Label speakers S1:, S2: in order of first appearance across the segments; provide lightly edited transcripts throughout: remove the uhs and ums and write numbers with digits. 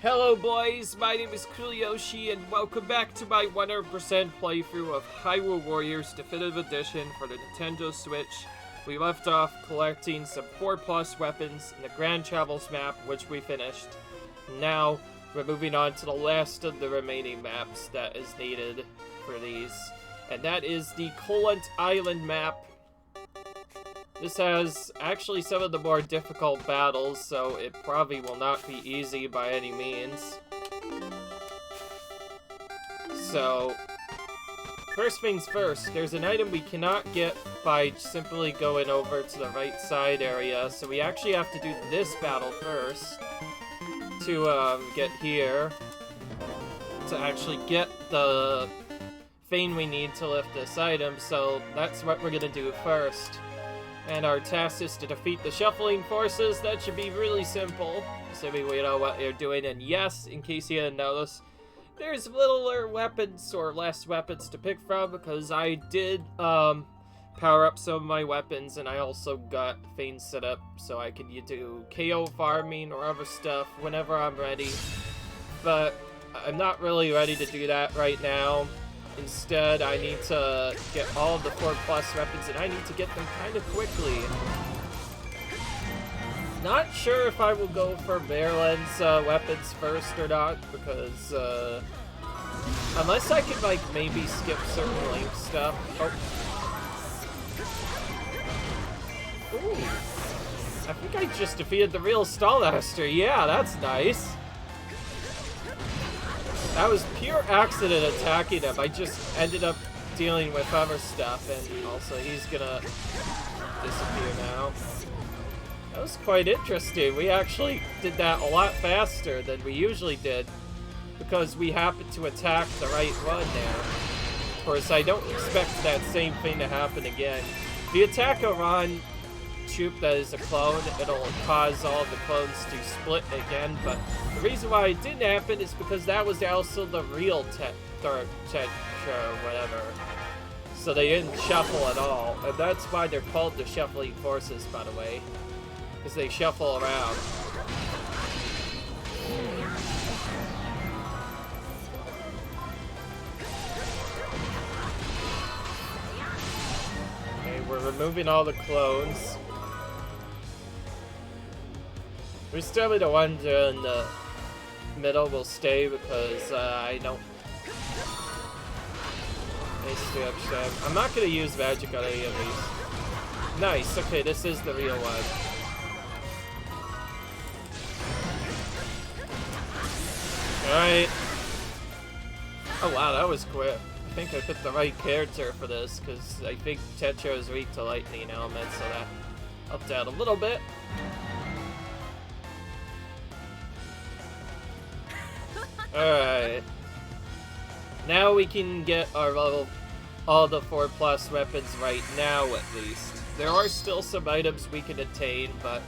S1: Hello boys, my name is Yoshi and welcome back to my 100% playthrough of Hyrule Warriors Definitive Edition for the Nintendo Switch. We left off collecting some 4+ weapons in the Grand Travels map, which we finished. Now, we're moving on to the last of the remaining maps that is needed for these. And that is the Coolant Island Map. This has actually some of the more difficult battles, so it probably will not be easy by any means. So, first things first, there's an item we cannot get by simply going over to the right side area, so we actually have to do this battle first to get here, to actually get the thing we need to lift this item, so that's what we're gonna do first. And our task is to defeat the shuffling forces. That should be really simple, assuming we know what you're doing. And yes, in case you didn't notice, there's littler weapons or less weapons to pick from, because I did power up some of my weapons, and I also got things set up so I can do KO farming or other stuff whenever I'm ready. But I'm not really ready to do that right now. Instead, I need to get all of the 4+ weapons, and I need to get them kind of quickly. Not sure if I will go for Marin's weapons first or not, because, unless I can, like, maybe skip certain Link stuff. Oh. Ooh. I think I just defeated the real Skulltulas. Yeah, that's nice. That was pure accident attacking him. I just ended up dealing with other stuff, and also he's gonna disappear now. That was quite interesting. We actually did that a lot faster than we usually did, because we happened to attack the right one there. Of course, I don't expect that same thing to happen again. If you attack a Ron troop that is a clone, it'll cause all the clones to split again, but the reason why it didn't happen is because that was also the real Tetra or whatever. So they didn't shuffle at all, and that's why they're called the Shuffling Forces, by the way, because they shuffle around. Okay, we're removing all the clones. We still be the ones in the middle will stay, because I don't... I'm not going to use magic on any of these. Nice, okay, this is the real one. Alright. Oh wow, that was quick. I think I picked the right character for this, because I think Tetra is weak to lightning elements, so that helped out a little bit. Alright. Now we can get our level, all the 4+ weapons right now, at least. There are still some items we can attain, but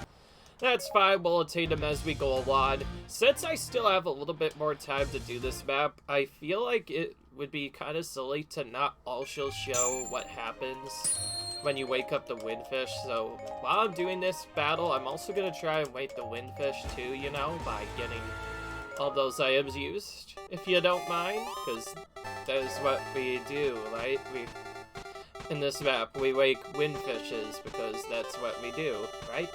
S1: that's fine, we'll attain them as we go along. Since I still have a little bit more time to do this map, I feel like it would be kind of silly to not also show what happens when you wake up the Windfish. So while I'm doing this battle, I'm also going to try and wake the Windfish too, you know, by getting all those items used, if you don't mind, because that is what we do, right? In this map, we wake Windfishes, because that's what we do, right?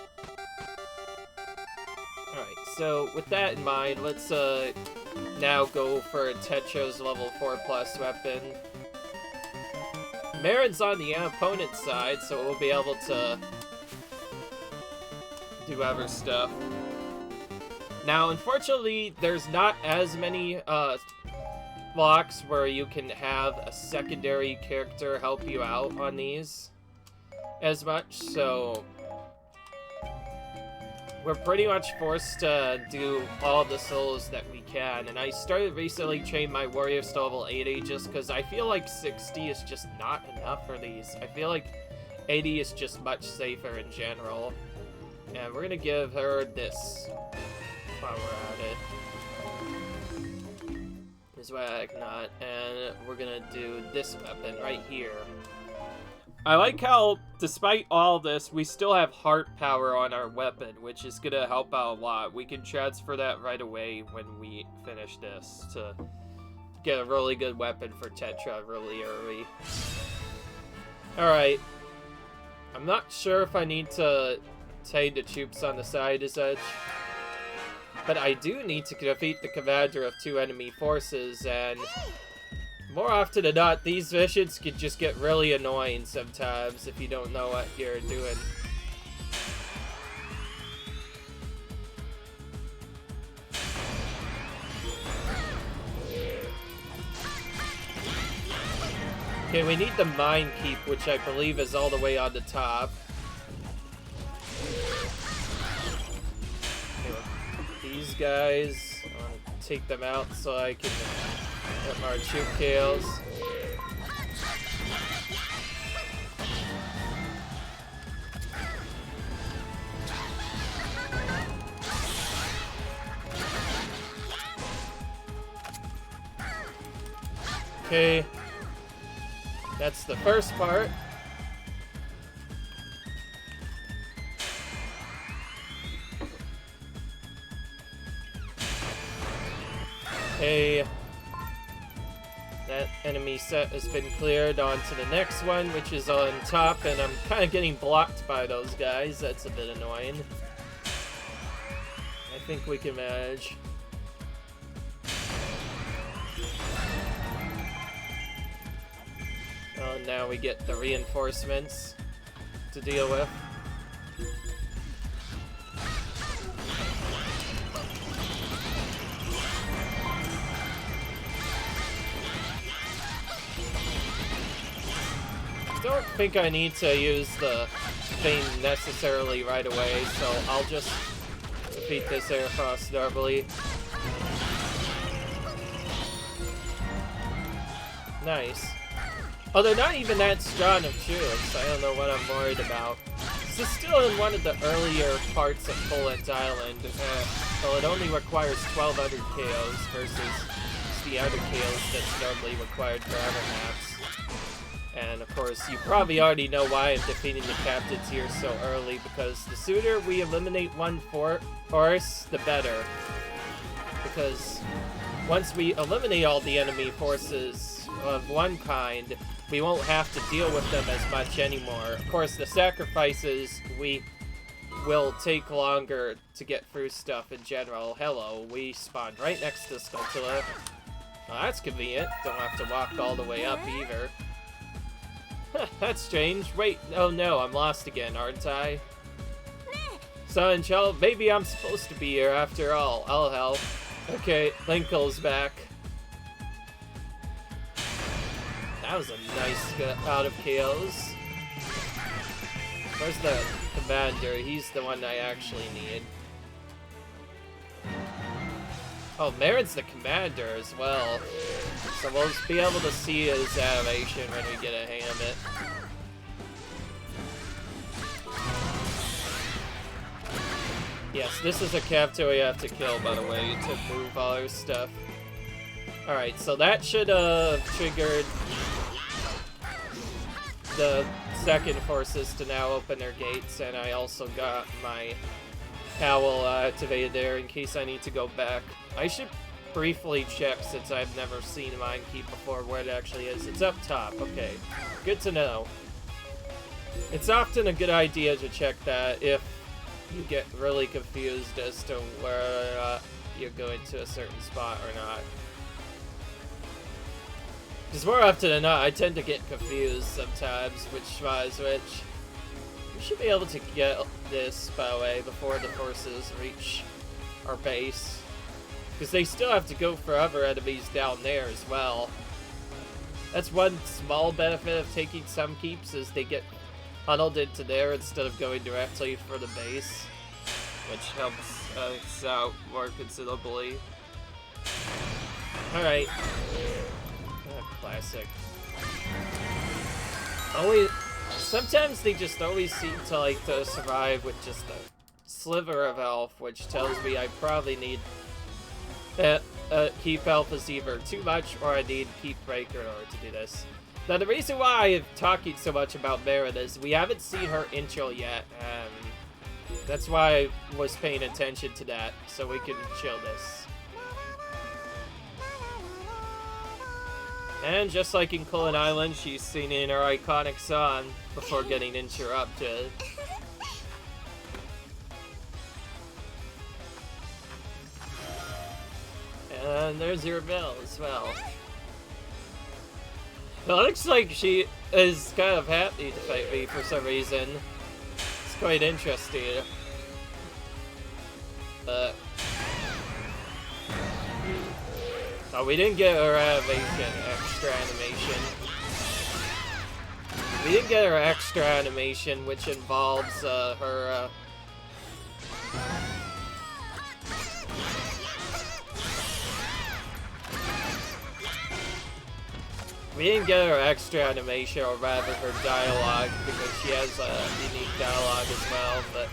S1: Alright, so with that in mind, let's now go for Tetra's level 4+ weapon. Marin's on the opponent's side, so we'll be able to do other stuff. Now, unfortunately, there's not as many blocks where you can have a secondary character help you out on these as much, so we're pretty much forced to do all the solos that we can. And I started recently training my warriors to level 80 just because I feel like 60 is just not enough for these. I feel like 80 is just much safer in general. And we're gonna give her this while we're at it. This Ragnot, and we're gonna do this weapon right here. I like how, despite all this, we still have heart power on our weapon, which is gonna help out a lot. We can transfer that right away when we finish this to get a really good weapon for Tetra really early. Alright. I'm not sure if I need to take the troops on the side as such, but I do need to defeat the commander of 2 enemy forces, and more often than not, these missions can just get really annoying sometimes if you don't know what you're doing. Okay, we need the Mine Keep, which I believe is all the way on the top. Okay, these guys, I want to take them out so I can get more Cuccos. Okay. That's the first part. Okay. That enemy set has been cleared. On to the next one, which is on top, and I'm kind of getting blocked by those guys. That's a bit annoying. I think we can manage. Oh, now we get the reinforcements to deal with. I don't think I need to use the thing necessarily right away, so I'll just defeat this Air Frost normally. Nice. Oh, they're not even that strong of troops. I don't know what I'm worried about. This is still in one of the earlier parts of Coolant Island. Well, it only requires 1,200 KOs versus the other KOs that's normally required for other maps. And, of course, you probably already know why I'm defeating the captains here so early, because the sooner we eliminate one force, the better. Because once we eliminate all the enemy forces of one kind, we won't have to deal with them as much anymore. Of course, the sacrifices we will take longer to get through stuff in general. Hello, we spawned right next to Skulltula. Well, that's convenient. Don't have to walk all the way up either. That's strange. Wait, oh no, I'm lost again, aren't I? Son, child, maybe I'm supposed to be here after all. I'll help. Okay, Linkle's back. That was a nice out of KOs. Where's the commander? He's the one I actually need. Oh, Marin's the commander as well. So we'll be able to see his animation when we get a hang of it. Yes, this is a captain we have to kill, by the way, to move all our stuff. Alright, so that should have triggered the second forces to now open their gates, and I also got my Owl activated there in case I need to go back. I should briefly check, since I've never seen Mine Keep before, where it actually is. It's up top, okay. Good to know. It's often a good idea to check that if you get really confused as to where you're going to a certain spot or not. Because more often than not, I tend to get confused sometimes which spot is which. We should be able to get this, by the way, before the forces reach our base. Because they still have to go for other enemies down there as well. That's one small benefit of taking some keeps, is they get funneled into there instead of going directly for the base. Which helps us out more considerably. Alright. Classic. Sometimes they just always seem to like to survive with just a sliver of health, which tells me I probably need keep health is either too much or I need keep breaker in order to do this. Now, the reason why I'm talking so much about Marin is we haven't seen her intro yet, and that's why I was paying attention to that, so we can chill this. And just like in Coolant Island, she's singing her iconic song before getting interrupted. And there's your bell as well. It looks like she is kind of happy to fight me for some reason. It's quite interesting. Oh, we didn't get her extra animation. We didn't get her extra animation, which involves her. We didn't get her extra animation, or rather her dialogue, because she has a unique dialogue as well, but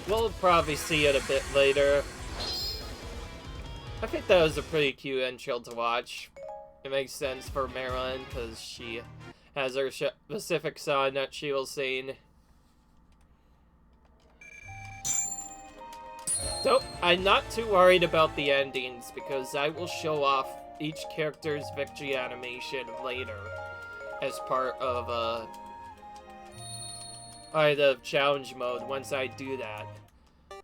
S1: we'll probably see it a bit later. I think that was a pretty cute intro to watch. It makes sense for Marin, because she has her specific song that she will sing. So, I'm not too worried about the endings, because I will show off each character's victory animation later as part of the challenge mode once I do that.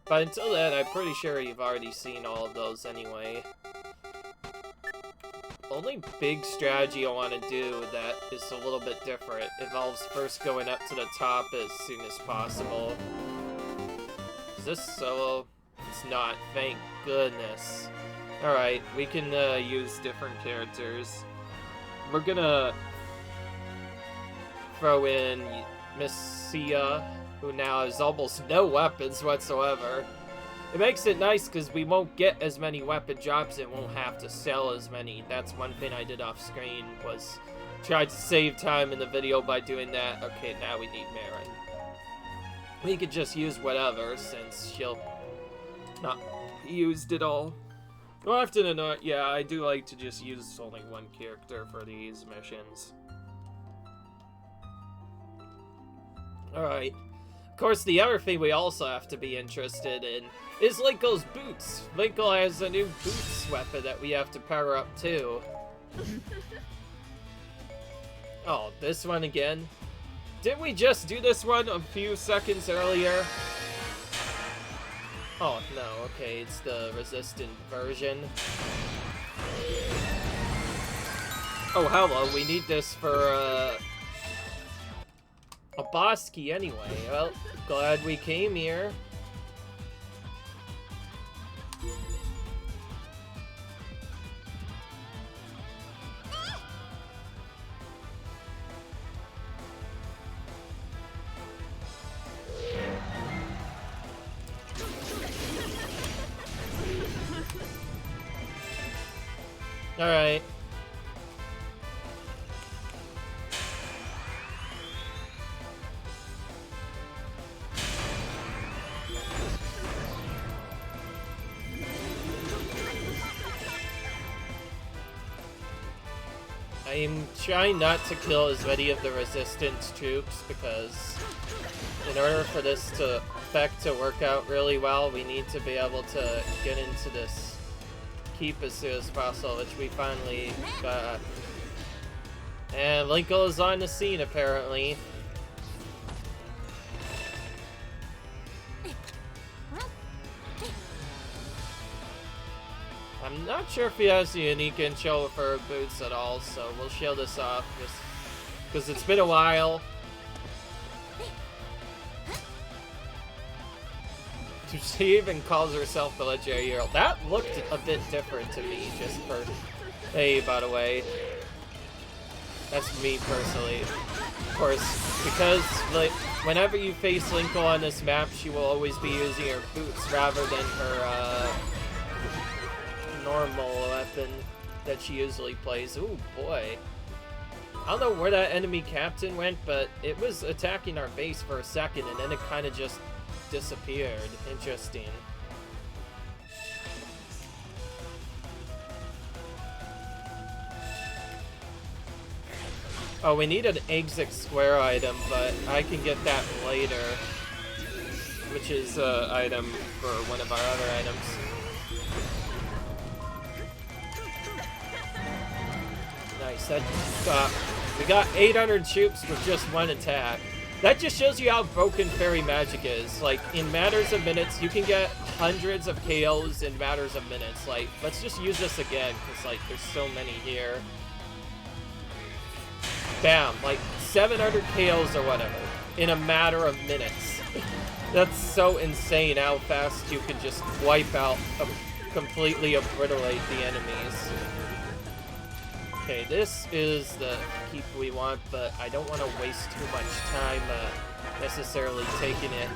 S1: But until then, I'm pretty sure you've already seen all of those anyway. Only big strategy I want to do that is a little bit different involves first going up to the top as soon as possible. Is this solo? It's not, thank goodness. Alright, we can use different characters. We're gonna throw in Miss Sia, who now has almost no weapons whatsoever. It makes it nice because we won't get as many weapon drops and won't have to sell as many. That's one thing I did off screen, was try to save time in the video by doing that. Okay, now we need Marin. We could just use whatever since she'll not used it all. Well, often than not, yeah, I do like to just use only one character for these missions. Alright. Of course, the other thing we also have to be interested in is Linkle's boots. Linkle has a new boots weapon that we have to power up too. Oh, this one again? Didn't we just do this one a few seconds earlier? Oh, no, okay, it's the resistant version. Oh, hello, we need this for, a boss key anyway. Well, glad we came here. Alright. I'm trying not to kill as many of the resistance troops because in order for this effect to work out really well, we need to be able to get into this keep as soon as possible, which we finally got. And Linkle is on the scene, apparently. I'm not sure if he has a unique intro for boots at all, so we'll show this off just because it's been a while. She even calls herself the legendary hero. That looked a bit different to me, just for... Hey, by the way. That's me, personally. Of course, because, like, whenever you face Linkle on this map, she will always be using her boots rather than her, normal weapon that she usually plays. Ooh, boy. I don't know where that enemy captain went, but it was attacking our base for a second, and then it kind of just disappeared. Interesting. Oh, we need an exit square item, but I can get that later. Which is an item for one of our other items. Nice. We got 800 troops with just one attack. That just shows you how broken fairy magic is. Like, in matters of minutes, you can get hundreds of KOs in matters of minutes. Like, let's just use this again, because, like, there's so many here. Bam! Like, 700 KOs or whatever, in a matter of minutes. That's so insane how fast you can just wipe out, completely obliterate the enemies. Okay, this is the keep we want, but I don't want to waste too much time necessarily taking it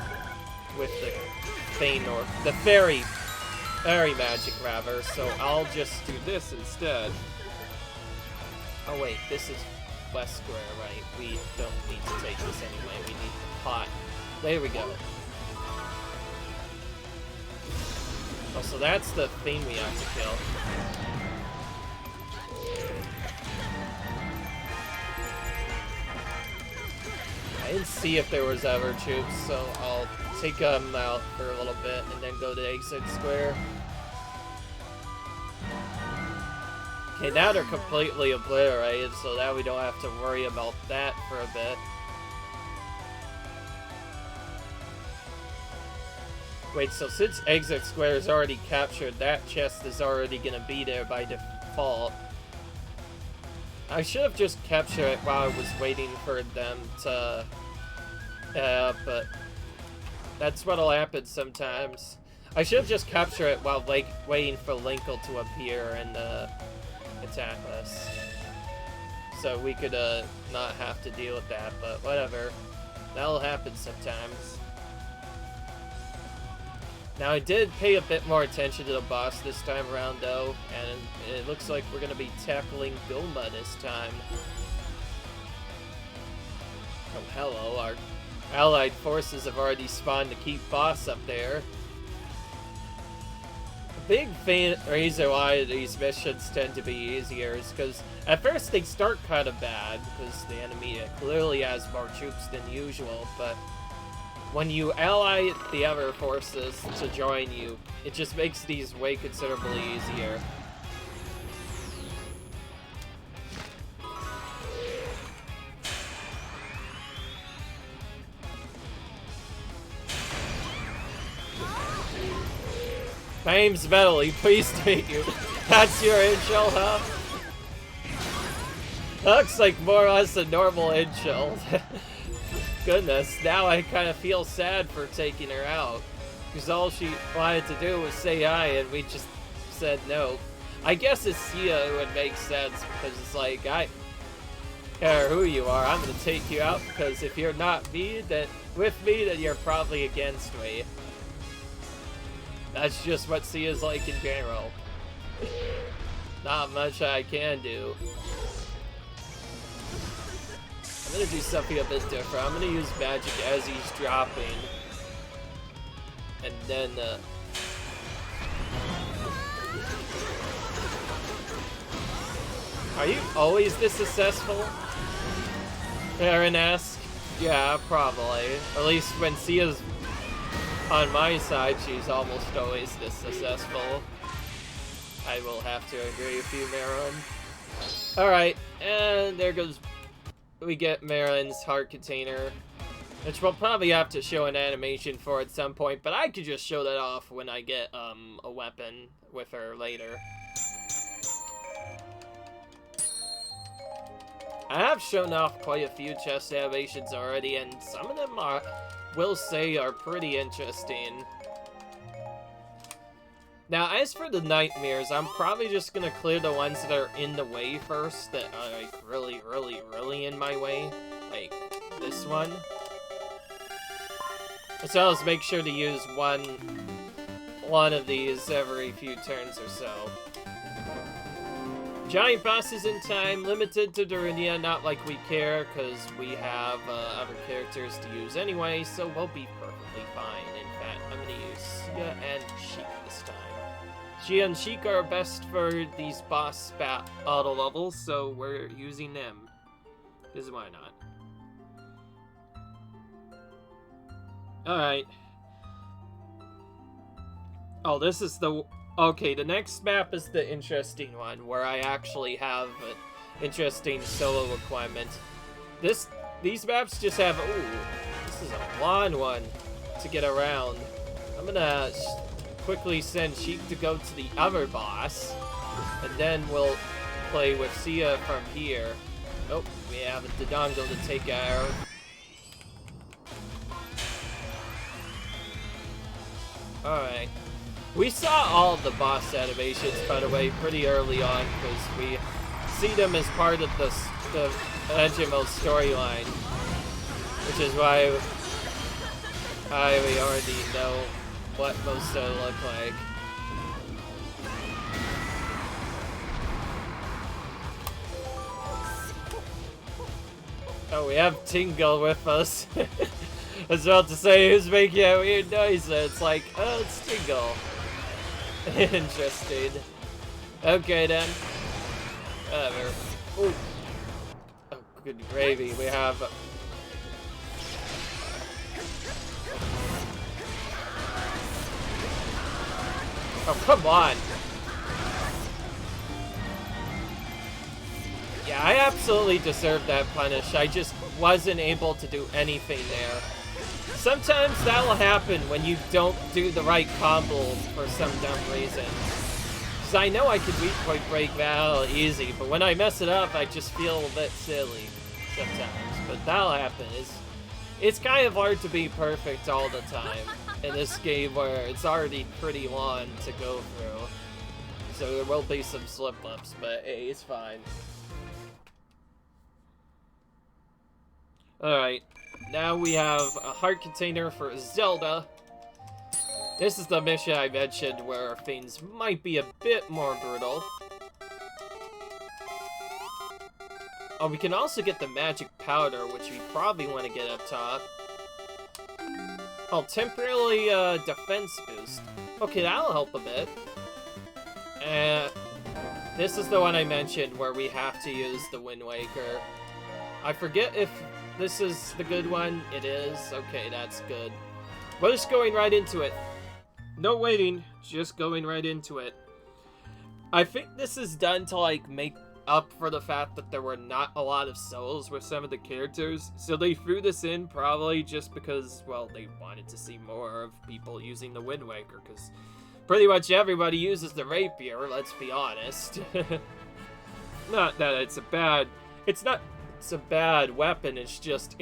S1: with the Feint or the fairy magic rather, so I'll just do this instead. Oh wait, this is West Square, right? We don't need to take this anyway, we need pot. There we go. Oh, so that's the thing we have to kill. I didn't see if there was ever troops, so I'll take them out for a little bit and then go to exit square. Okay, now they're completely obliterated, so now we don't have to worry about that for a bit. Wait, so since exit square is already captured, that chest is already gonna be there by default. I should have just captured it while I was waiting for them to... but... that's what'll happen sometimes. I should have just captured it while, like, waiting for Linkle to appear and, attack us. So we could, not have to deal with that, but whatever. That'll happen sometimes. Now, I did pay a bit more attention to the boss this time around, though, and it looks like we're going to be tackling Goma this time. Oh, hello. Our allied forces have already spawned to keep boss up there. The big reason why these missions tend to be easier is because at first they start kind of bad, because the enemy clearly has more troops than usual, but when you ally the other forces to join you, it just makes these way considerably easier. My name's Medley, pleased to meet you. That's your in-shell, huh? That looks like more or less a normal in-shell. Goodness, now I kind of feel sad for taking her out. Because all she wanted to do was say hi, and we just said no. I guess it's Sia who would make sense, because it's like, I don't care who you are, I'm going to take you out, because if you're not me, then with me, then you're probably against me. That's just what Sia's like in general. Not much I can do. I'm gonna do something a bit different. I'm gonna use magic as he's dropping. And then, are you always this successful? Marin asks. Yeah, probably. At least when Sia's on my side, she's almost always this successful. I will have to agree with you, Marin. Alright, and there goes... we get Marin's heart container, which we'll probably have to show an animation for at some point, but I could just show that off when I get, a weapon with her later. I have shown off quite a few chest animations already, and some of them are... will say are pretty interesting. Now, as for the nightmares, I'm probably just gonna clear the ones that are in the way first, that are, like, really, really, really in my way. Like, this one. As well as make sure to use one of these every few turns or so. Giant bosses in time, limited to Dorunia, not like we care, because we have other characters to use anyway, so we'll be perfectly fine. In fact, I'm going to use Sia and Sheik this time. Sia and Sheik are best for these boss battle levels, so we're using them. Because why not? Alright. Oh, this is the... Okay, the next map is the interesting one, where I actually have an interesting solo requirement. These maps just have... Ooh, this is a long one to get around. I'm gonna quickly send Sheik to go to the other boss, and then we'll play with Sia from here. Oh, we have the dongle to take care of. Alright. We saw all of the boss animations, by the way, pretty early on, because we see them as part of the HMO storyline. Which is why we already know what most of them look like. Oh, we have Tingle with us. I was about to say, who's making that weird noise? It's like, oh, it's Tingle. Interesting. Okay, then. Whatever. Ooh. Oh, good gravy. We have... Oh, come on. Yeah, I absolutely deserved that punish. I just wasn't able to do anything there. Sometimes that'll happen when you don't do the right combo for some dumb reason. Because I know I could weak point break Val easy, but when I mess it up, I just feel a bit silly sometimes. But that'll happen. It's kind of hard to be perfect all the time in this game where it's already pretty long to go through. So there will be some slip-ups, but hey, it's fine. Alright, now we have a heart container for Zelda. This is the mission I mentioned where things might be a bit more brutal. Oh, we can also get the magic powder, which we probably want to get up top. Oh, temporarily defense boost. Okay, that'll help a bit. And this is the one I mentioned where we have to use the Wind Waker. I forget if this is the good one. It is. Okay, that's good. We're just going right into it. No waiting, just going right into it. I think this is done to, like, make up for the fact that there were not a lot of souls with some of the characters. So they threw this in probably just because, well, they wanted to see more of people using the Wind Waker, because pretty much everybody uses the rapier, let's be honest. Not that it's a bad... It's a bad weapon, it's just,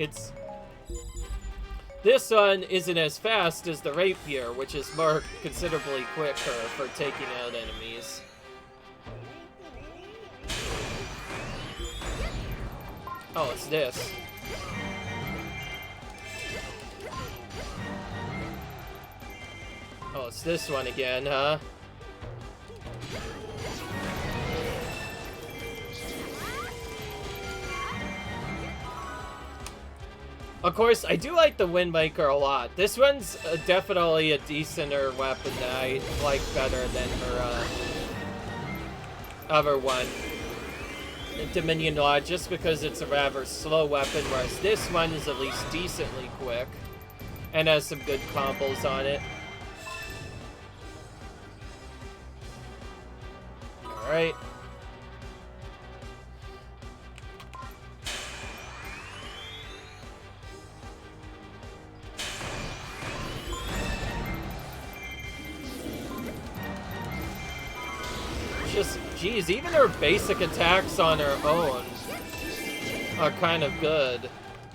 S1: this one isn't as fast as the rapier, which is more considerably quicker for taking out enemies. Oh, it's this. Oh, it's this one again, huh? Of course, I do like the Wind Waker a lot. This one's definitely a decenter weapon that I like better than her other one, Dominion Law, just because it's a rather slow weapon, whereas this one is at least decently quick and has some good combos on it. Alright. Just, geez, even her basic attacks on her own are kind of good.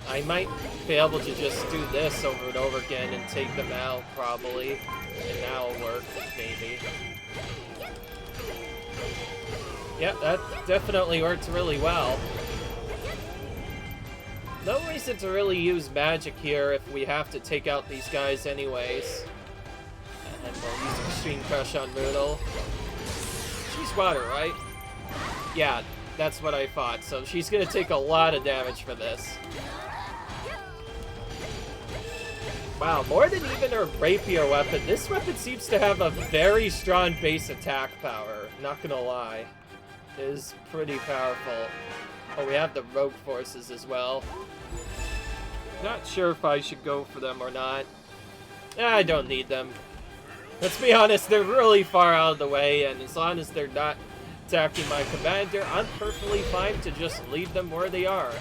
S1: I might be able to just do this over and over again and take them out, probably. And that'll work, maybe. Yep, that definitely worked really well. No reason to really use magic here if we have to take out these guys anyways. And we'll use Extreme Crush on Moodle. She's water, right? Yeah, that's what I thought. So she's gonna take a lot of damage for this. Wow, more than even her rapier weapon, this weapon seems to have a very strong base attack power, not gonna lie. is pretty powerful. Oh, we have the rogue forces as well. Not sure if I should go for them or not. I don't need them. Let's be honest, they're really far out of the way, and as long as they're not attacking my commander, I'm perfectly fine to just leave them where they are.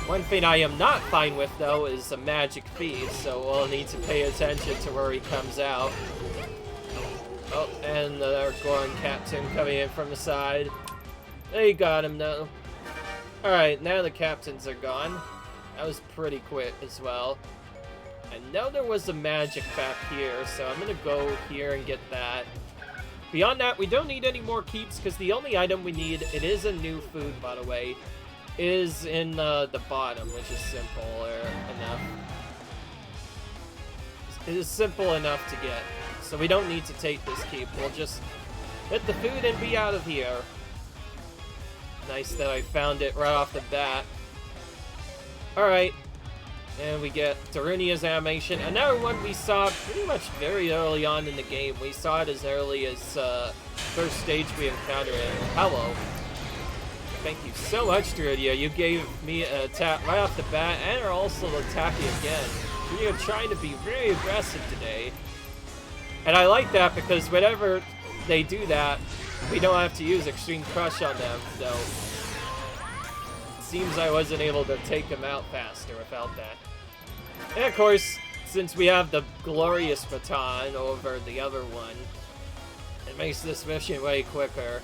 S1: One thing I am not fine with, though, is a magic feed, so we'll need to pay attention to where he comes out. Oh, and the Goron captain coming in from the side. They got him, though. Alright, now the captains are gone. That was pretty quick as well. I know there was a magic back here, so I'm gonna go here and get that. Beyond that, we don't need any more keeps, because the only item we need, it is a new food, by the way, is in the bottom, which is simple enough. It is simple enough to get, so we don't need to take this keep. We'll just hit the food and be out of here. Nice that I found it right off the bat. Alright. And we get Dorunia's animation. Another one we saw pretty much very early on in the game. We saw it as early as first stage we encountered it. Hello. Thank you so much, Dorunia. You gave me an attack right off the bat and are also attacking again. You're trying to be very aggressive today. And I like that because whenever they do that, we don't have to use Extreme Crush on them, so it seems I wasn't able to take them out faster without that. And of course, since we have the glorious baton over the other one, it makes this mission way quicker.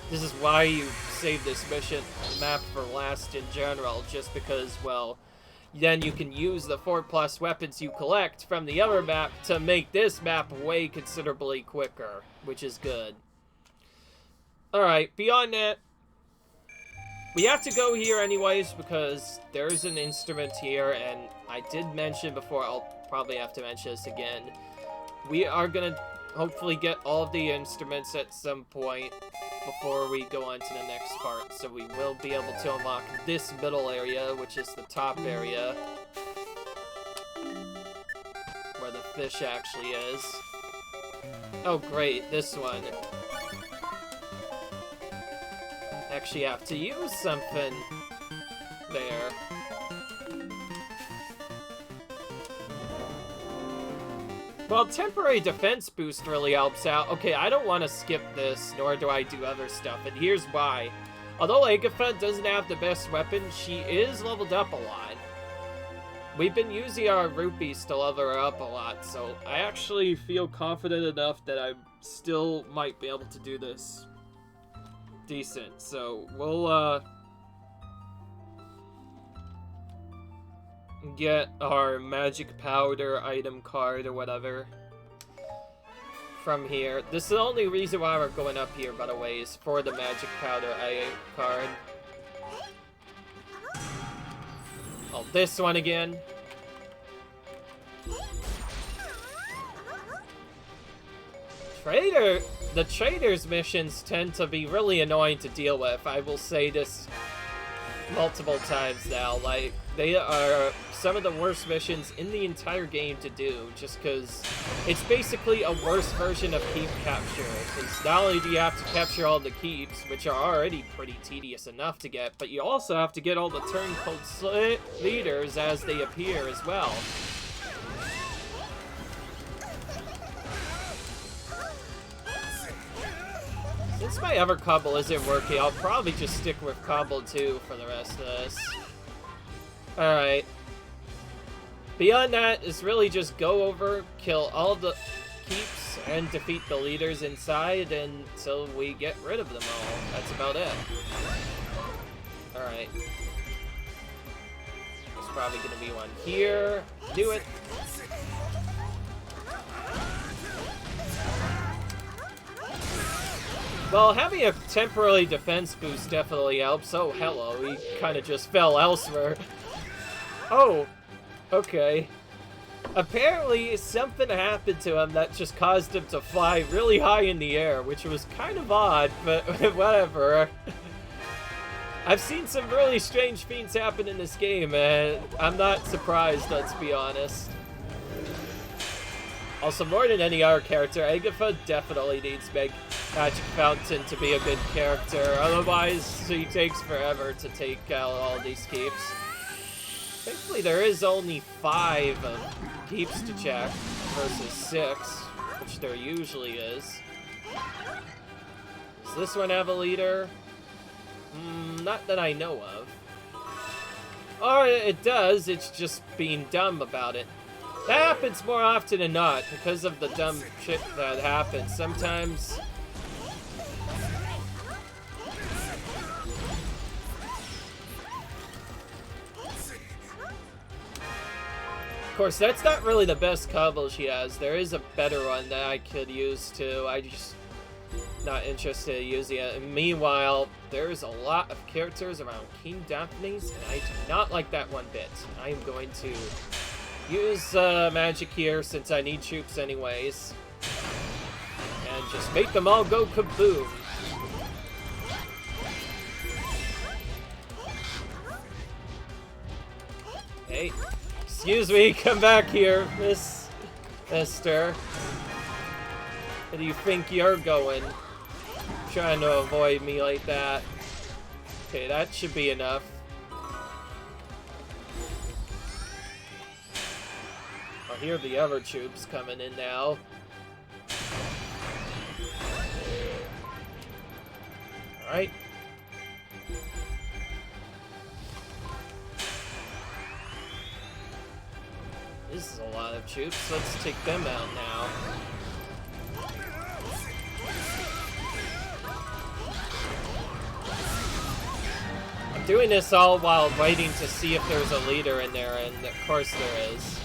S1: This is why you save this mission map for last in general, just because, well, then you can use the 4+ weapons you collect from the other map to make this map way considerably quicker, which is good. Alright, beyond that, we have to go here anyways because there's an instrument here, and I did mention before, I'll probably have to mention this again. We are going to hopefully get all of the instruments at some point before we go on to the next part, so we will be able to unlock this middle area, which is the top area, where the fish actually is. Oh great, this one. Actually have to use something there. Well, temporary defense boost really helps out. Okay, I don't want to skip this, nor do I do other stuff, and here's why. Although Agatha doesn't have the best weapon, she is leveled up a lot. We've been using our rupees to level her up a lot, so I actually feel confident enough that I still might be able to do this decent. So we'll get our magic powder item card or whatever from here. This is the only reason why we're going up here, by the way, is for the magic powder item card. Oh, this one again. The trader's missions tend to be really annoying to deal with. I will say this multiple times now. Like, they are some of the worst missions in the entire game to do, just because it's basically a worse version of keep capture. Because not only do you have to capture all the keeps, which are already pretty tedious enough to get, but you also have to get all the turncoat leaders as they appear as well. Since my other combo isn't working, I'll probably just stick with combo 2 for the rest of this. Alright. Beyond that, it's really just go over, kill all the keeps, and defeat the leaders inside until we get rid of them all. That's about it. Alright. There's probably gonna be one here. Do it! Well, having a temporary defense boost definitely helps. Oh, hello, he kind of just fell elsewhere. Oh, okay. Apparently, something happened to him that just caused him to fly really high in the air, which was kind of odd, but whatever. I've seen some really strange things happen in this game, and I'm not surprised, let's be honest. Also, more than any other character, Agatha definitely needs Magic Fountain to be a good character. Otherwise, she takes forever to take out all these keeps. Thankfully, there is only 5 keeps to check versus 6, which there usually is. Does this one have a leader? Not that I know of. Or it does, it's just being dumb about it. That happens more often than not because of the dumb shit that happens. Sometimes... Of course, that's not really the best combo she has. There is a better one that I could use too. I just not interested in using it. And meanwhile, there's a lot of characters around King Daphne's, and I do not like that one bit. I am going to use magic here since I need troops anyways. And just make them all go kaboom. Hey. Excuse me, come back here, mister. Where do you think you're going? Trying to avoid me like that. Okay, that should be enough. I hear the other troops coming in now. Alright. This is a lot of troops. Let's take them out now. I'm doing this all while waiting to see if there's a leader in there, and of course there is.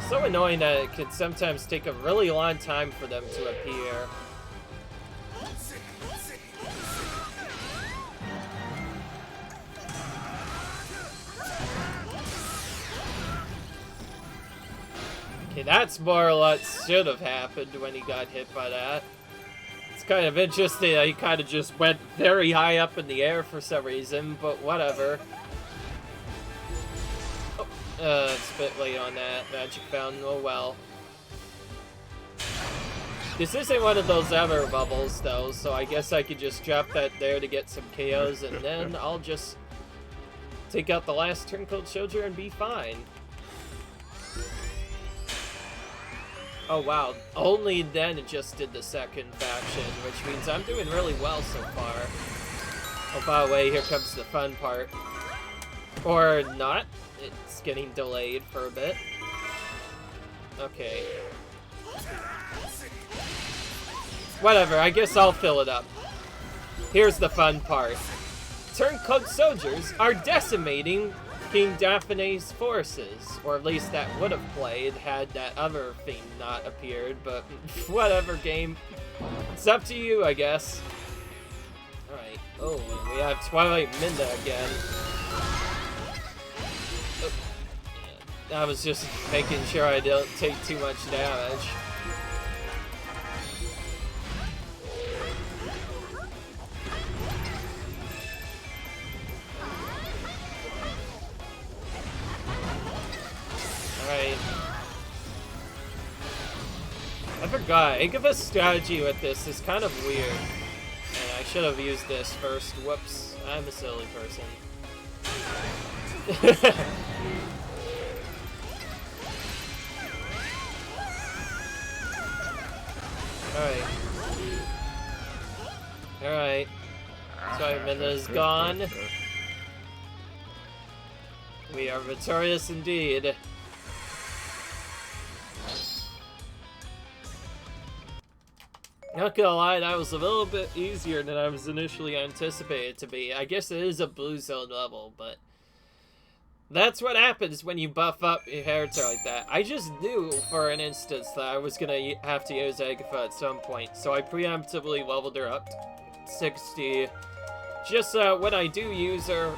S1: So annoying that it could sometimes take a really long time for them to appear. Okay, that's more or less should have happened when he got hit by that. It's kind of interesting that he kind of just went very high up in the air for some reason, but whatever. Oh, it's a bit late on that. Magic Fountain, oh well. This isn't one of those ever bubbles, though, so I guess I could just drop that there to get some KOs, and then I'll just take out the last Twinkle Soldier and be fine. Oh wow, only then it just did the second faction, which means I'm doing really well so far. Oh, by the way, here comes the fun part. Or not. It's getting delayed for a bit. Okay. Whatever, I guess I'll fill it up. Here's the fun part. Turncoat soldiers are decimating King Daphne's forces, or at least that would have played had that other thing not appeared, but whatever, game. It's up to you, I guess. Alright, oh, we have Twilight Minda again. Oh, yeah. I was just making sure I don't take too much damage. Alright. I forgot. Agaba's strategy with this is kind of weird. And I should have used this first. Whoops. I'm a silly person. Alright. Alright. So Minna's gone. We are victorious indeed. Not gonna lie, that was a little bit easier than I was initially anticipated to be. I guess it is a blue zone level, but that's what happens when you buff up your character like that. I just knew, for an instance, that I was gonna have to use Agatha at some point, so I preemptively leveled her up to 60. Just when I do use her,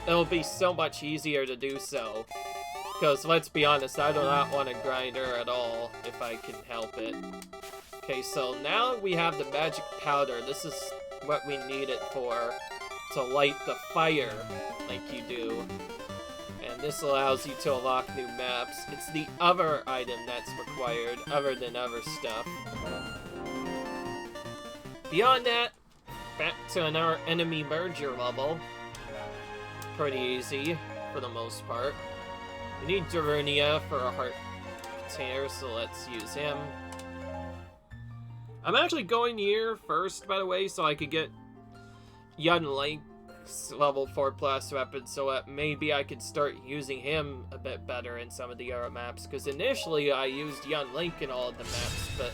S1: it'll be so much easier to do so. Because, let's be honest, I do not want to grind her at all, if I can help it. Okay, so now we have the magic powder. This is what we need it for, to light the fire, like you do. And And this allows you to unlock new maps. It's the other item that's required, other than other stuff. Beyond that, back to another enemy merger level. Pretty easy, for the most part. We need Dorunia for a heart container, so let's use him. I'm actually going here first, by the way, so I could get Link's level 4+ weapon, so that maybe I could start using him a bit better in some of the other maps, because initially I used Link in all of the maps, but...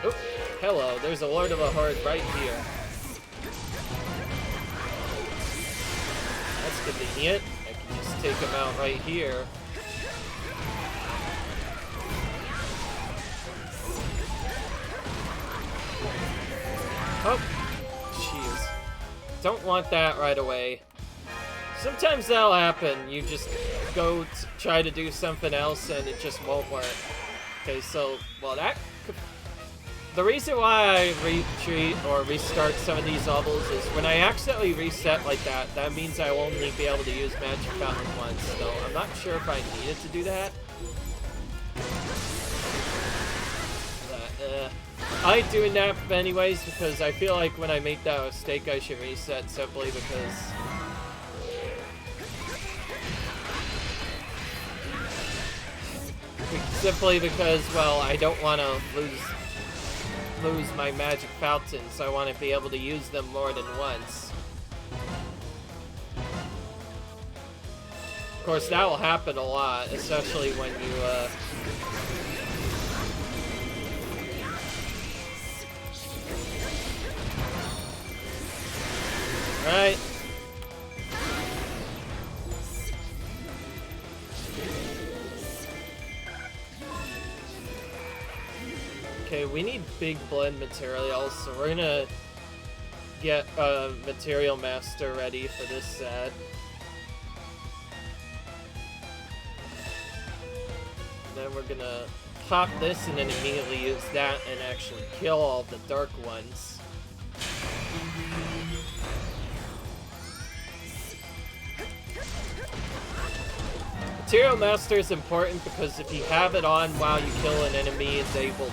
S1: Oh, hello, there's a Lord of a Horde right here. That's convenient. I can just take him out right here. Oh, jeez. Don't want that right away. Sometimes that'll happen. You just go try to do something else and it just won't work. Okay, so, well, the reason why I retreat or restart some of these levels is when I accidentally reset like that, that means I will only be able to use Magic Fountain once, so I'm not sure if I needed to do that. But, I like doing that anyways because I feel like when I make that mistake I should reset simply because... well, I don't want to lose my magic fountains, so I want to be able to use them more than once. Of course, that will happen a lot, especially when you, Alright. Okay, we need big blend materials, so we're gonna get a material master ready for this set. Then we're gonna pop this and then immediately use that and actually kill all the dark ones. Material master is important because if you have it on while you kill an enemy, they will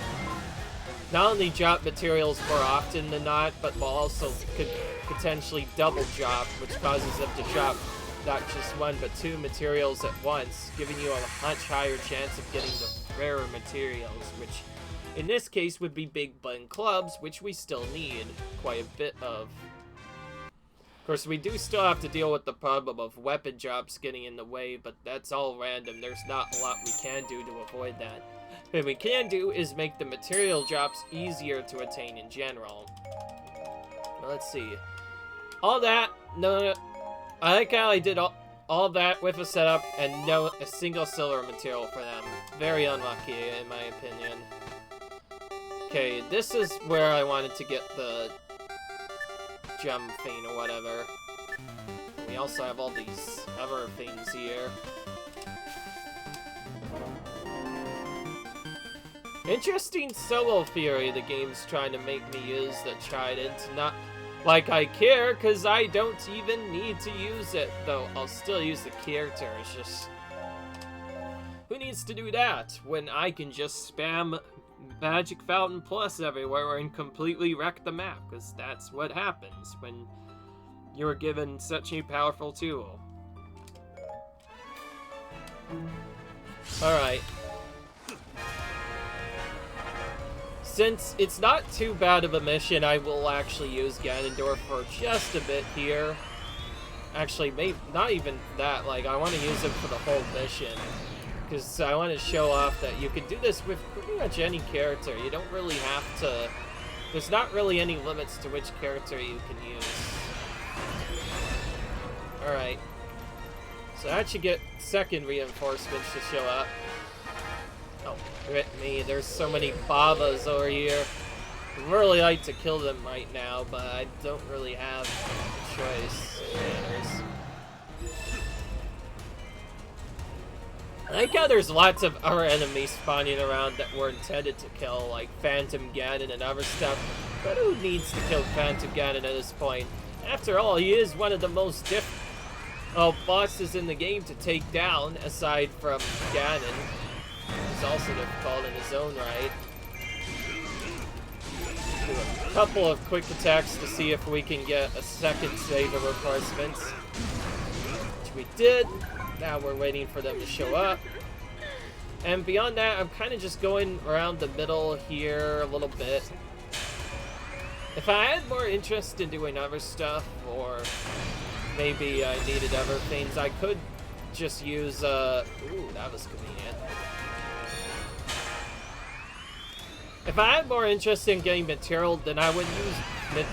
S1: not only drop materials more often than not, but will also could potentially double drop, which causes them to drop not just one, but two materials at once, giving you a much higher chance of getting the rarer materials, which in this case would be big blend clubs, which we still need quite a bit of. Of course, we do still have to deal with the problem of weapon drops getting in the way, but that's all random. There's not a lot we can do to avoid that. What we can do is make the material drops easier to attain in general. Well, let's see. All that, no, I like how I did all that with a setup and a single silver material for them. Very unlucky, in my opinion. Okay, this is where I wanted to get the gem thing or whatever. We also have all these other things here. Interesting solo theory the game's trying to make me use the trident. Not like I care, because I don't even need to use it, though I'll still use the character. It's just... who needs to do that when I can just spam Magic Fountain Plus everywhere and completely wreck the map? Because that's what happens when you're given such a powerful tool. Alright. Since it's not too bad of a mission, I will actually use Ganondorf for just a bit here. Actually, maybe not even that. Like, I want to use him for the whole mission. Because I want to show off that you can do this with pretty much any character. You don't really have to... there's not really any limits to which character you can use. Alright. So that should get second reinforcements to show up. Oh, grit me. There's so many Babas over here. I'd really like to kill them right now, but I don't really have a choice. I like how there's lots of other enemies spawning around that were intended to kill, like Phantom Ganon and other stuff. But who needs to kill Phantom Ganon at this point? After all, he is one of the most bosses in the game to take down, aside from Ganon. He's also difficult in his own right. Do a couple of quick attacks to see if we can get a second save of reinforcements. Which we did. Now we're waiting for them to show up. And beyond that, I'm kind of just going around the middle here a little bit. If I had more interest in doing other stuff, or maybe I needed other things, I could just use, ooh, that was convenient. If I had more interest in getting material, then I would use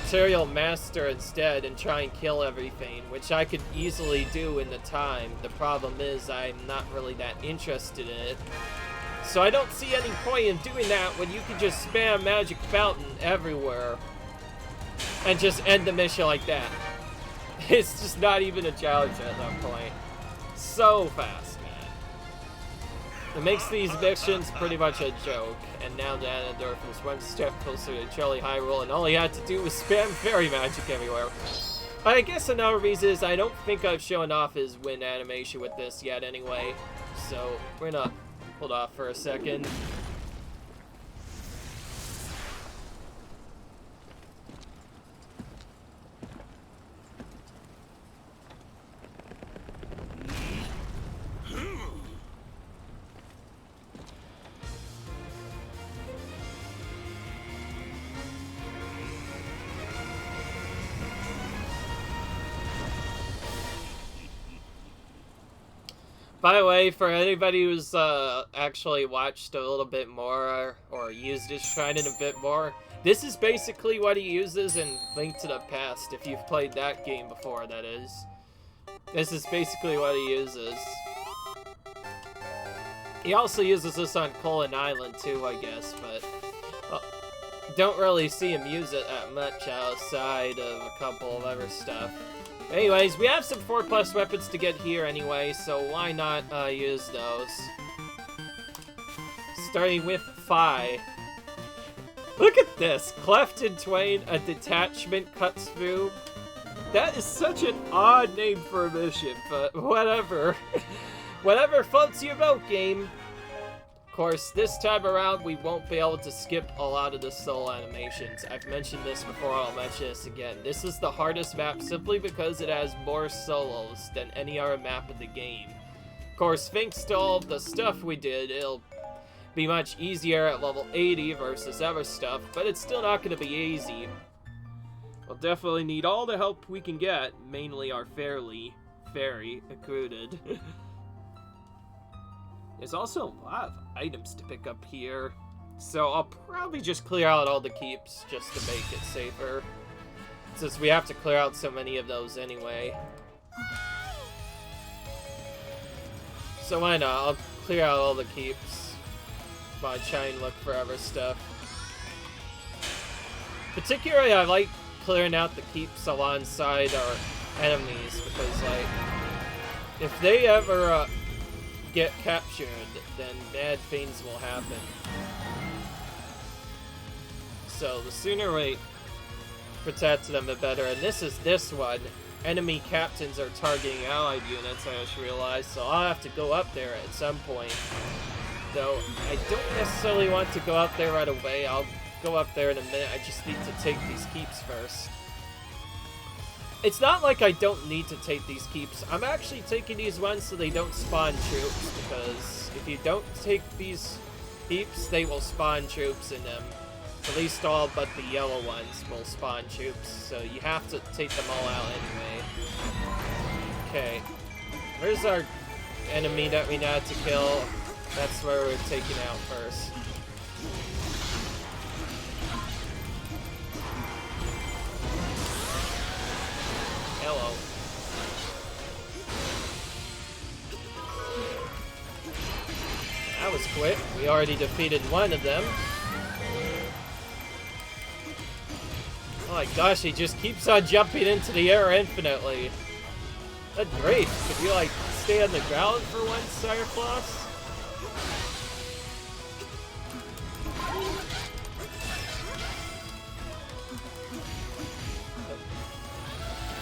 S1: Material Master instead and try and kill everything, which I could easily do in the time. The problem is I'm not really that interested in it. So I don't see any point in doing that when you can just spam Magic Fountain everywhere and just end the mission like that. It's just not even a challenge at that point. So fast, man. It makes these missions pretty much a joke. And now Ganondorf is one step closer to Jolly Hyrule, and all he had to do was spam fairy magic everywhere. I guess another reason is I don't think I've shown off his wind animation with this yet anyway. So we're gonna hold off for a second. By the way, for anybody who's actually watched a little bit more or used his shrine in a bit more, this is basically what he uses in Link to the Past, if you've played that game before, that is. This is basically what he uses. He also uses this on Coolant Island too, I guess, but don't really see him use it that much outside of a couple of other stuff. Anyways, we have some 4+ weapons to get here anyway, so why not use those? Starting with Phi. Look at this! Cleft in twain, a detachment cuts through. That is such an odd name for a mission, but whatever. Whatever floats your boat, game. Of course, this time around, we won't be able to skip a lot of the soul animations. I've mentioned this before, I'll mention this again. This is the hardest map simply because it has more solos than any other map in the game. Of course, thanks to all the stuff we did, it'll be much easier at level 80 versus other stuff, but it's still not going to be easy. We'll definitely need all the help we can get, mainly our fairy occluded. There's also a lot of items to pick up here, so I'll probably just clear out all the keeps just to make it safer, since we have to clear out so many of those anyway. So why not? I'll clear out all the keeps while I try and look for other stuff. Particularly, I like clearing out the keeps alongside our enemies, because, like, if they ever get captured, then bad things will happen. So the sooner we protect them, the better. And this is this one. Enemy captains are targeting allied units, I just realized, so I'll have to go up there at some point. Though I don't necessarily want to go up there right away. I'll go up there in a minute. I just need to take these keeps first. It's not like I don't need to take these keeps. I'm actually taking these ones so they don't spawn troops, because if you don't take these keeps, they will spawn troops in them. At least all but the yellow ones will spawn troops, so you have to take them all out anyway. Okay. Where's our enemy that we had to kill? That's where we're taking out first. Hello. That was quick. We already defeated one of them. Oh my gosh, he just keeps on jumping into the air infinitely. That's great. Could you, like, stay on the ground for once, Sire Floss?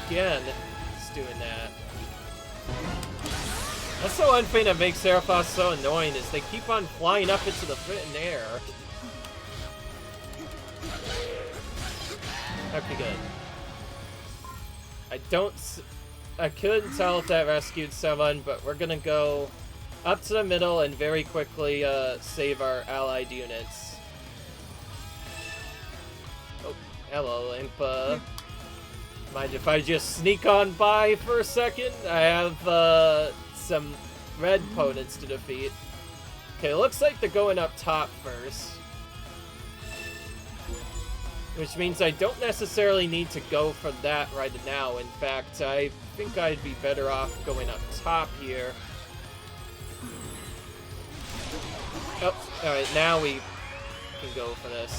S1: Again, doing that. That's the one thing that makes Seraphos so annoying, is they keep on flying up into the frickin' air. Okay, good. I couldn't tell if that rescued someone, but we're gonna go up to the middle and very quickly save our allied units. Oh, hello, Impa. Mind if I just sneak on by for a second? I have some red opponents to defeat. Okay, looks like they're going up top first. Which means I don't necessarily need to go for that right now. In fact, I think I'd be better off going up top here. Oh, alright, now we can go for this.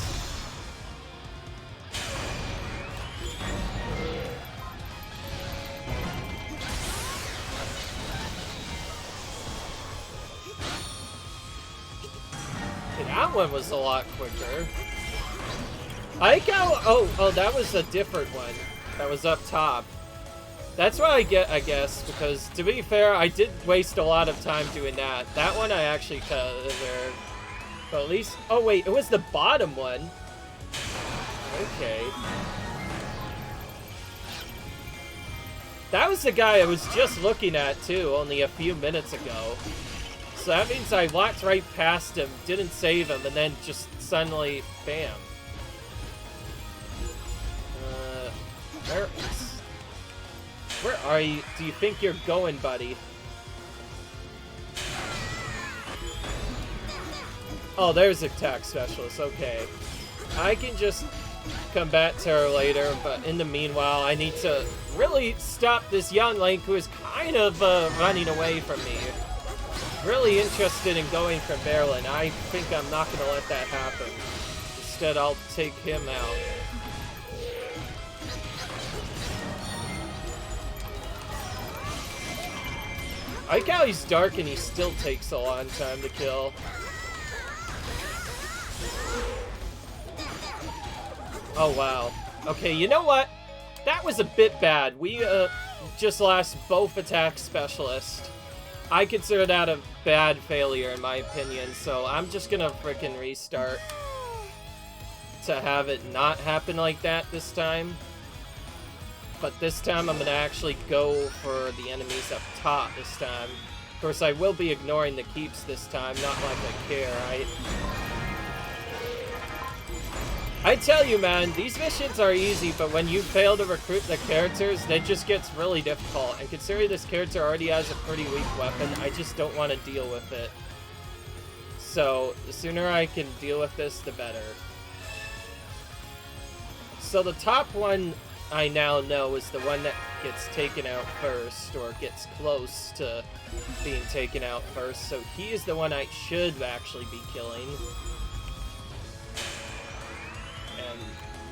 S1: Okay, that one was a lot quicker. I like how, oh, that was a different one. That was up top. That's what I get, I guess, because to be fair, I did waste a lot of time doing that. That one I actually covered. But at least, oh wait, it was the bottom one. Okay. That was the guy I was just looking at too, only a few minutes ago. So that means I walked right past him, didn't save him, and then just suddenly, bam. Where are you? Do you think you're going, buddy? Oh, there's attack specialist. Okay. I can just come back to her later, but in the meanwhile, I need to really stop this young Link who is kind of running away from me. Really interested in going for Marin. I think I'm not going to let that happen. Instead, I'll take him out. I like how he's dark and he still takes a long time to kill. Oh, wow. Okay, you know what? That was a bit bad. We just lost both attack specialists. I consider that a bad failure in my opinion, so I'm just gonna frickin' restart to have it not happen like that this time. But this time I'm gonna actually go for the enemies up top this time. Of course, I will be ignoring the keeps this time, not like I care, right? I tell you, man, these missions are easy, but when you fail to recruit the characters, it just gets really difficult. And considering this character already has a pretty weak weapon, I just don't want to deal with it. So, the sooner I can deal with this, the better. So the top one I now know is the one that gets taken out first, or gets close to being taken out first. So he is the one I should actually be killing. And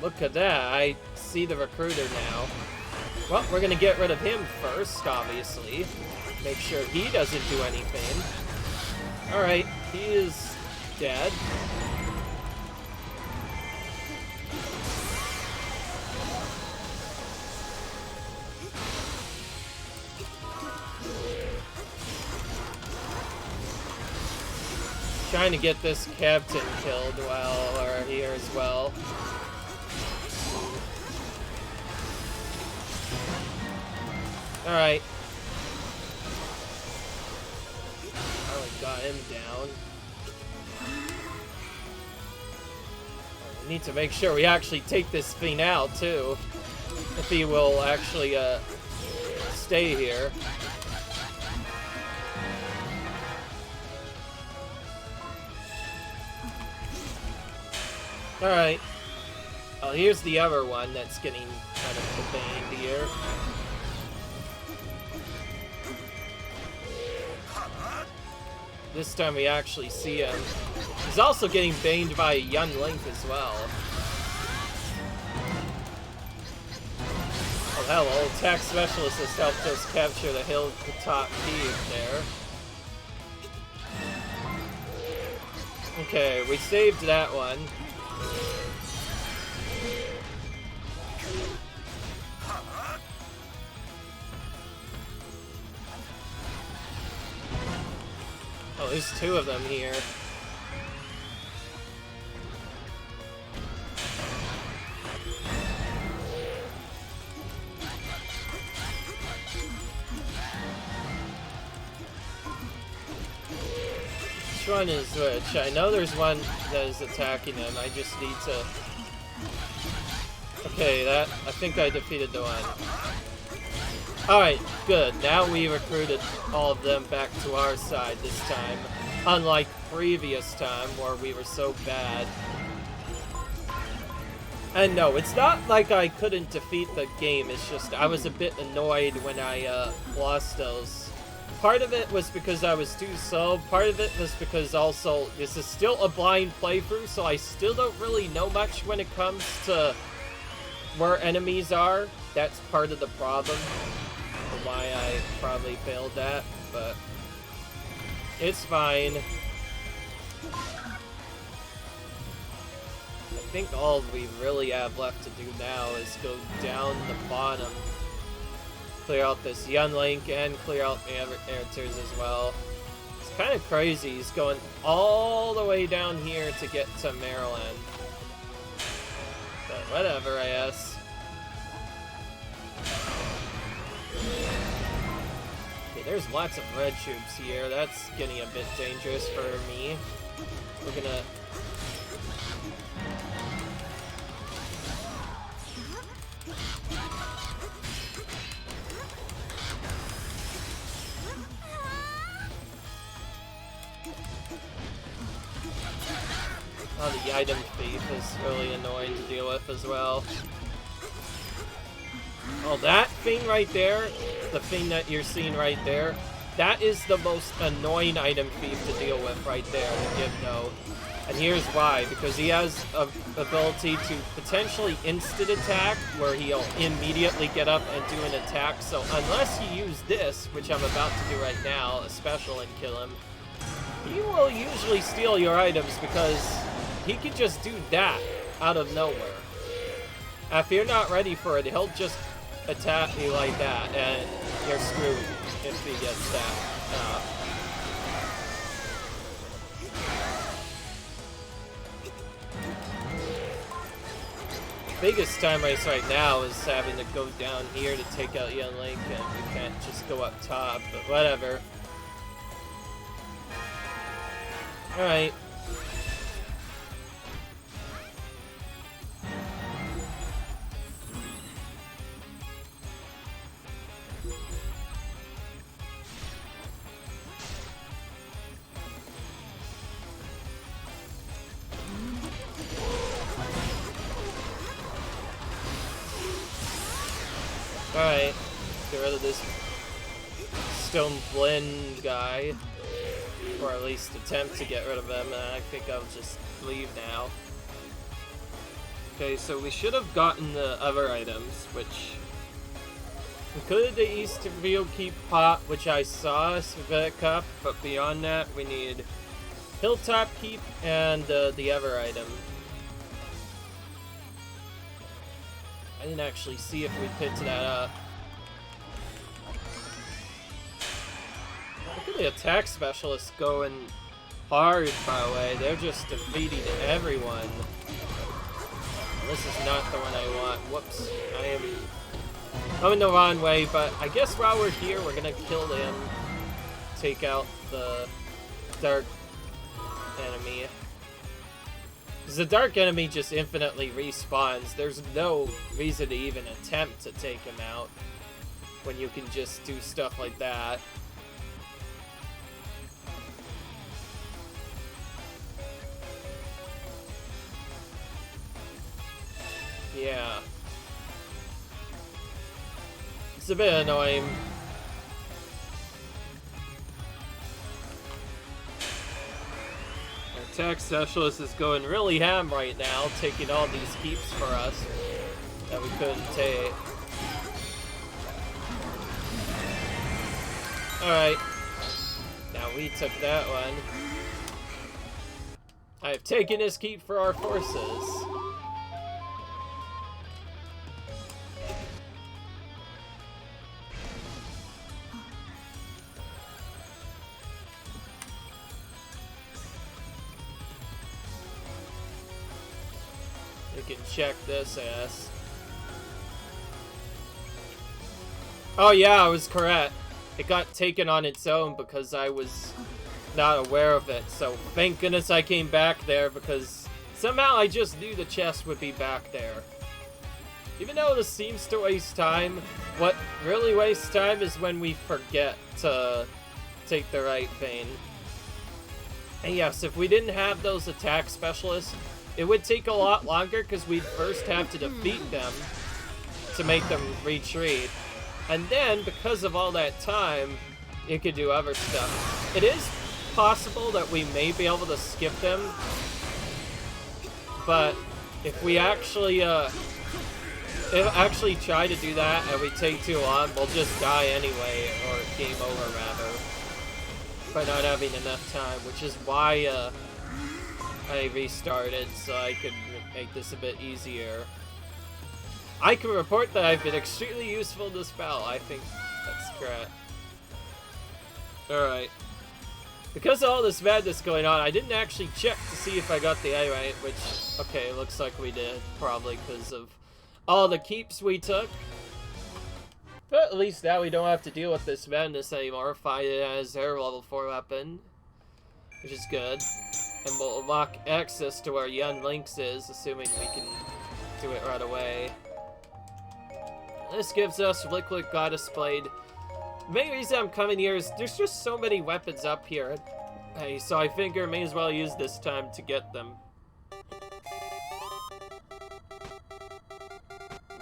S1: look at that, I see the recruiter now. Well, we're gonna get rid of him first, obviously. Make sure he doesn't do anything. Alright, he is dead. Trying to get this captain killed while we're here as well. Alright. Finally got him down. We need to make sure we actually take this thing out, too. If he will actually, stay here. Alright. Oh, here's the other one that's getting kind of banged here. This time we actually see him. He's also getting banged by a young Link as well. Oh, hello. Attack Specialist has helped us capture the top cave there. Okay, we saved that one. Oh, there's two of them here. Which one is which? I know there's one that is attacking him. I just need to... Okay, I think I defeated the one. Alright, good. Now we recruited all of them back to our side this time. Unlike previous time where we were so bad. And no, it's not like I couldn't defeat the game. It's just I was a bit annoyed when I lost those. Part of it was because I was too slow. Part of it was because also this is still a blind playthrough, so I still don't really know much when it comes to where enemies are. That's part of the problem. Why I probably failed that, but it's fine. I think all we really have left to do now is go down the bottom, clear out this Young Link, and clear out the other characters as well. It's kind of crazy. He's going all the way down here to get to Maryland. But whatever, I guess. Okay, there's lots of red tubes here. That's getting a bit dangerous for me. We're gonna... Oh, the item thief is really annoying to deal with as well. Oh, that thing right there, the thing that you're seeing right there, that is the most annoying item thief to deal with right there, the Gibno. And here's why, because he has a ability to potentially instant attack, where he'll immediately get up and do an attack. So unless you use this, which I'm about to do right now, a special and kill him, he will usually steal your items because he can just do that out of nowhere. If you're not ready for it, he'll just attack you like that, and you're screwed if he gets that. Biggest time race right now is having to go down here to take out Young Link, and we can't just go up top, but whatever. Alright. Alright, get rid of this Stone Blend guy, or at least attempt to get rid of him, and I think I'll just leave now. Okay, so we should have gotten the other items, which included the Easterfield Keep Pot, which I saw, Civet Cup, but beyond that we need Hilltop Keep and the other item. I didn't actually see if we picked that up. Look at the attack specialists going hard, by the way. They're just defeating everyone. This is not the one I want. Whoops. I am going the wrong way, but I guess while we're here, we're gonna kill them. Take out the dark enemy. Because the dark enemy just infinitely respawns. There's no reason to even attempt to take him out when you can just do stuff like that. Yeah. It's a bit annoying. Attack specialist is going really ham right now, taking all these keeps for us that we couldn't take. Alright. Now we took that one. I've taken his keep for our forces. We can check this ass. Oh yeah, I was correct. It got taken on its own because I was not aware of it. So thank goodness I came back there because somehow I just knew the chest would be back there. Even though this seems to waste time, what really wastes time is when we forget to take the right thing. And yes, if we didn't have those attack specialists, it would take a lot longer because we'd first have to defeat them to make them retreat. And then, because of all that time, you could do other stuff. It is possible that we may be able to skip them, but if we actually try to do that and we take too long, we'll just die anyway, or game over rather, by not having enough time, which is why I restarted, so I could make this a bit easier. I can report that I've been extremely useful in this battle. I think that's correct. Alright. Because of all this madness going on, I didn't actually check to see if I got the A right, which, okay, looks like we did. Probably because of all the keeps we took. But at least now we don't have to deal with this madness anymore. Find it as their level 4 weapon, which is good. And we'll unlock access to where Young Lynx is, assuming we can do it right away. This gives us Liquid Goddess Blade. The main reason I'm coming here is there's just so many weapons up here. Hey, so I figure I may as well use this time to get them.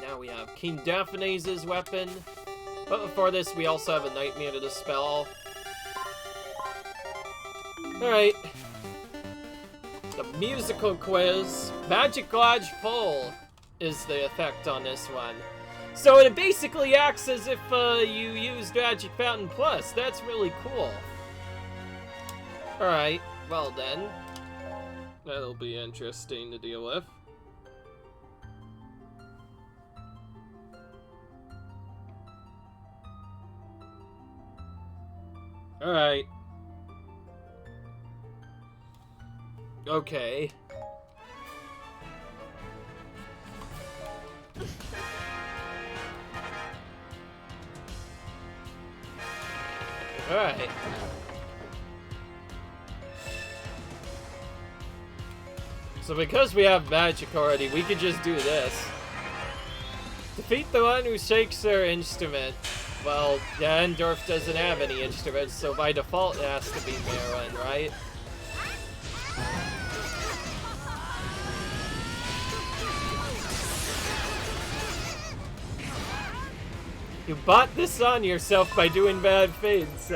S1: Now we have King Daphone's weapon. But before this, we also have a Nightmare to dispel. Alright. The musical quiz. Magic Lodge Pull is the effect on this one. So it basically acts as if you used Magic Fountain Plus. That's really cool. Alright, well then. That'll be interesting to deal with. Alright. Okay. Alright. So because we have magic already, we could just do this. Defeat the one who shakes their instrument. Well, Ganondorf doesn't have any instruments, so by default it has to be Marin, right? You bought this on yourself by doing bad things.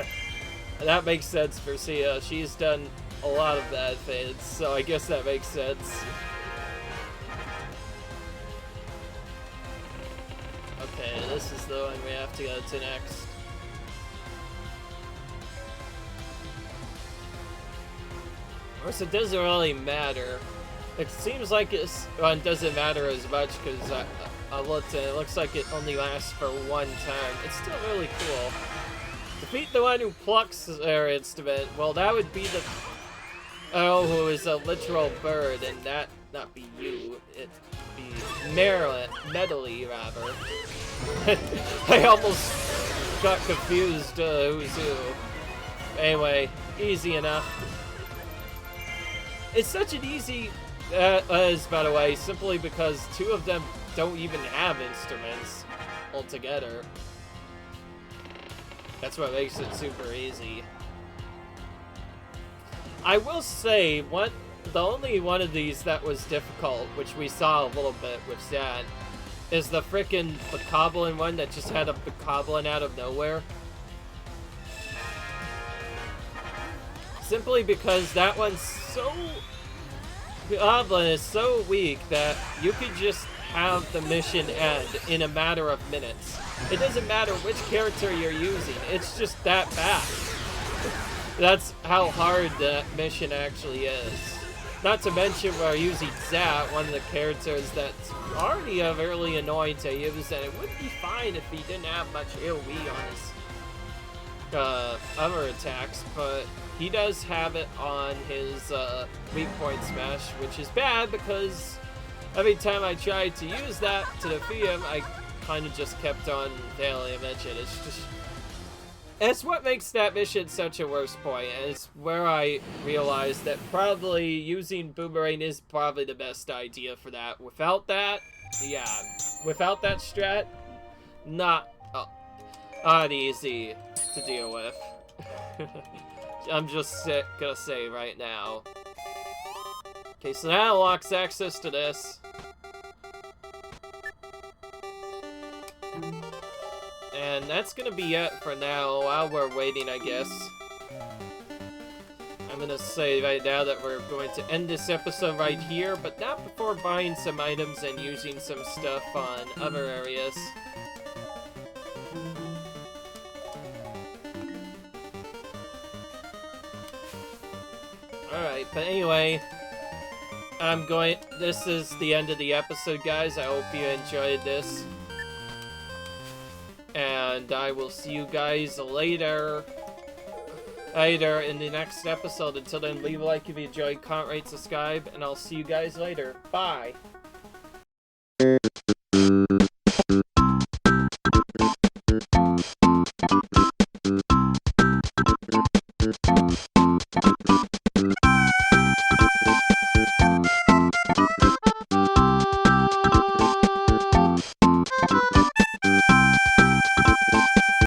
S1: That makes sense for Sia. She's done a lot of bad things, so I guess that makes sense. Okay, this is the one we have to go to next. Of course, it doesn't really matter. It seems like this one doesn't matter as much because I looked and it looks like it only lasts for one time. It's still really cool. Defeat the one who plucks their instrument. Well, that would be the... Oh, who is a literal bird, and that not be you. It'd be Medley, rather. I almost got confused who's who. Anyway, easy enough. It's such an easy... as, by the way, simply because two of them don't even have instruments altogether. That's what makes it super easy. I will say, the only one of these that was difficult, which we saw a little bit with Zan, is the frickin' Bokoblin one that just had a Bokoblin out of nowhere. Simply because that one's so... Bokoblin is so weak that you could just have the mission end in a matter of minutes. It doesn't matter which character you're using, it's just that fast. That's how hard that mission actually is. Not to mention we're using Zat, one of the characters that's already really annoying to use, and it would be fine if he didn't have much AoE on his other attacks, but he does have it on his weak point smash, which is bad because every time I tried to use that to defeat him, I kind of just kept on failing eventually. It's what makes that mission such a worse point, and it's where I realized that probably using Boomerang is probably the best idea for that. Without that, yeah, without that strat, not easy to deal with. I'm just gonna say right now. Okay, so that unlocks access to this. And that's gonna be it for now, while we're waiting, I guess. I'm gonna say right now that we're going to end this episode right here, but not before buying some items and using some stuff on other areas. Alright, but anyway, this is the end of the episode, guys. I hope you enjoyed this. And I will see you guys later in the next episode. Until then, leave a like if you enjoyed, comment, rate, subscribe, and I'll see you guys later. Bye!